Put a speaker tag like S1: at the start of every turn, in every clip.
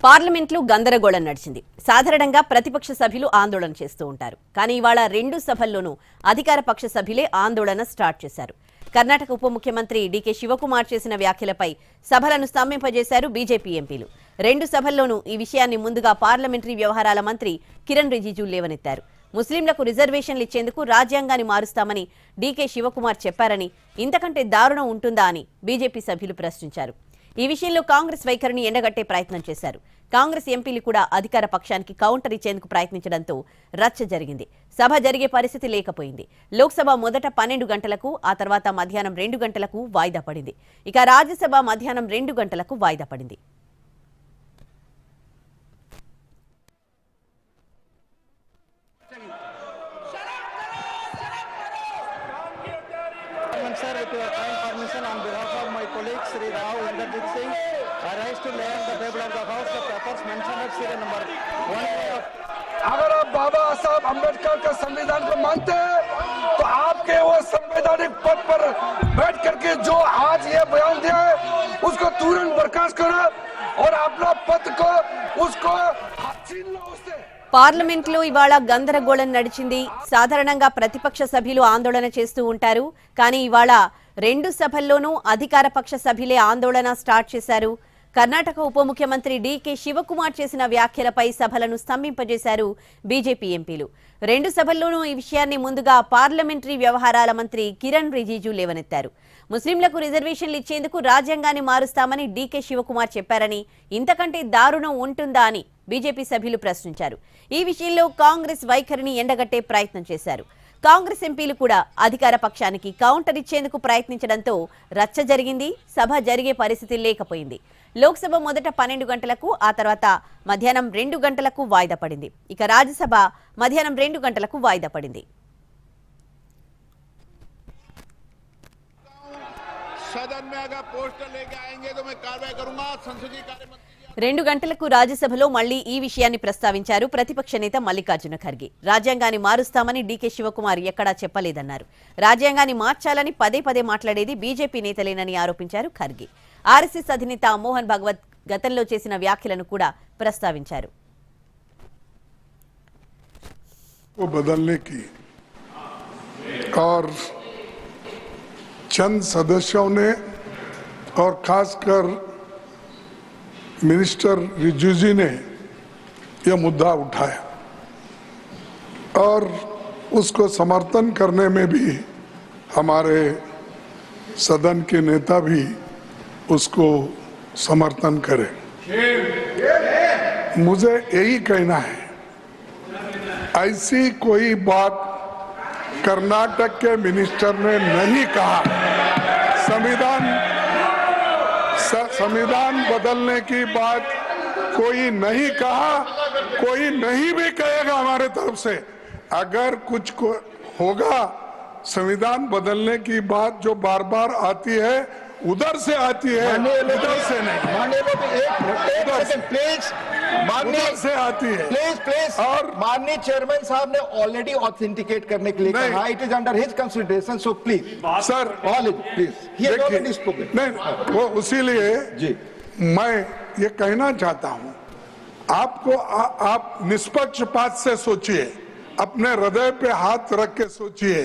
S1: పార్లమెంట్లో గందరగోళం నడిచింది. సాధారణంగా ప్రతిపక్ష సభ్యులు ఆందోళన చేస్తూ ఉంటారు. కానీ ఇవాళ రెండు సభల్లోనూ అధికార పక్ష సభ్యులే ఆందోళన స్టార్ట్ చేశారు. కర్ణాటక ఉప ముఖ్యమంత్రి డీకే శివకుమార్ చేసిన వ్యాఖ్యలపై సభలను స్తంభింపజేశారు బీజేపీ ఎంపీలు. రెండు సభల్లోనూ ఈ విషయాన్ని ముందుగా పార్లమెంటరీ వ్యవహారాల మంత్రి కిరణ్ రిజిజు లేవనెత్తారు. ముస్లింలకు రిజర్వేషన్లు ఇచ్చేందుకు రాజ్యాంగాన్ని మారుస్తామని డీకే శివకుమార్ చెప్పారని, ఇంతకంటే దారుణం ఉంటుందా అని బీజేపీ సభ్యులు ప్రశ్నించారు. ఈ విషయంలో కాంగ్రెస్ వైఖరిని ఎండగట్టే ప్రయత్నం చేశారు. కాంగ్రెస్ ఎంపీలు కూడా అధికార పక్షానికి కౌంటర్ ఇచ్చేందుకు ప్రయత్నించడంతో రచ్చ జరిగింది. సభ జరిగే పరిస్థితి లేకపోయింది. లోక్సభ మొదట 12 గంటలకు, ఆ తర్వాత మధ్యాహ్నం 2 గంటలకు వాయిదా పడింది. ఇక రాజ్యసభ మధ్యాహ్నం 2 గంటలకు వాయిదా పడింది.
S2: Sir, with your kind permission, on behalf of my colleague Sri Rao Inderjit Singh, I rise to lay on the table of the House the papers mentioned at serial number 1.
S3: अगर आप बाबा साहब अम्बेडकर का संविधान को मानते हैं तो आपके वो संवैधानिक पद पर बैठ करके जो आज ये बयान दिया है उसको तुरंत बर्खास्त करो और अपना पद को उसको छीन लो उससे।
S1: పార్లమెంట్లో ఇవాళ గందరగోళం నడిచింది. సాధారణంగా ప్రతిపక్ష సభ్యులు ఆందోళన చేస్తూ ఉంటారు. కానీ ఇవాళ రెండు సభల్లోనూ అధికార పక్ష సభ్యులే ఆందోళన స్టార్ట్ చేశారు. కర్ణాటక ఉప ముఖ్యమంత్రి డీకే శివకుమార్ చేసిన వ్యాఖ్యలపై సభలను స్తంభింపజేశారు బీజేపీ ఎంపీలు. రెండు సభల్లోనూ ఈ విషయాన్ని ముందుగా పార్లమెంటరీ వ్యవహారాల మంత్రి కిరణ్ రిజిజు లేవనెత్తారు. ముస్లింలకు రిజర్వేషన్లు ఇచ్చేందుకు రాజ్యాంగాన్ని మారుస్తామని డీకే శివకుమార్ చెప్పారని, ఇంతకంటే దారుణం ఉంటుందా అని బీజేపీ సభ్యులు ప్రశ్నించారు. ఈ విషయంలో కాంగ్రెస్ వైఖరిని ఎండగట్టే ప్రయత్నం చేశారు. కాంగ్రెస్ ఎంపీలు కూడా అధికార పక్షానికి కౌంటర్ ఇచ్చేందుకు ప్రయత్నించడంతో రచ్చ జరిగింది. సభ జరిగే పరిస్థితి లేకపోయింది. లోక్సభ మొదట 12 గంటలకు, ఆ తర్వాత మధ్యాహ్నం 2 గంటలకు వాయిదా పడింది. ఇక రాజ్యసభ మధ్యాహ్నం 2 గంటలకు వాయిదా పడింది.
S4: सदन में अगर पोस्टर लेके आएंगे तो मैं कार्रवाई करूंगा। संसदीय कार्य मंत्री
S1: 2 గంటలకు రాజ్యసభలో మళ్లీ ఈ విషయాన్ని ప్రస్తావించారు ప్రతిపక్ష నేత మల్లికార్జున ఖర్గే. రాజ్యాంగాన్ని మారుస్తామని డీకే శివకుమార్ ఎక్కడా చెప్పలేదన్నారు. రాజ్యాంగాన్ని మార్చాలని పదే పదే మాట్లాడేది బీజేపీ నేతలేనని ఆరోపించారు ఖర్గే. ఆర్ఎస్ఎస్ అధినేత మోహన్ భగవత్ గతంలో చేసిన వ్యాఖ్యలను కూడా ప్రస్తావించారు.
S5: चंद सदस्यों ने और खासकर मिनिस्टर रिजिजू ने यह मुद्दा उठाया और उसको समर्थन करने में भी हमारे सदन के नेता भी उसको समर्थन करें। मुझे यही कहना है, ऐसी कोई बात कर्नाटक के मिनिस्टर ने नहीं कहा। संविधान बदलने की बात कोई नहीं कहा, कोई नहीं भी कहेगा हमारे तरफ से। अगर कुछ होगा संविधान बदलने की बात जो बार बार आती है उधर से आती है, उधर से नहीं। उधर से आती है।
S2: प्लीज
S5: और
S2: माननीय चेयरमैन साहब ने ऑलरेडी ऑथेंटिकेट करने के लिए कहा, it is under his consideration, so please
S5: sir
S2: please
S5: नहीं, वो उसीलिए
S2: जी
S5: मैं ये कहना चाहता हूँ आपको, आप निष्पक्षपात से सोचिए, अपने हृदय पे हाथ रख के सोचिए।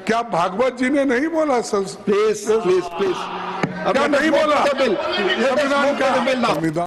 S5: क्या भागवत जी ने नहीं बोला सर?
S2: प्लीज
S5: क्या नहीं बोला? संविधान का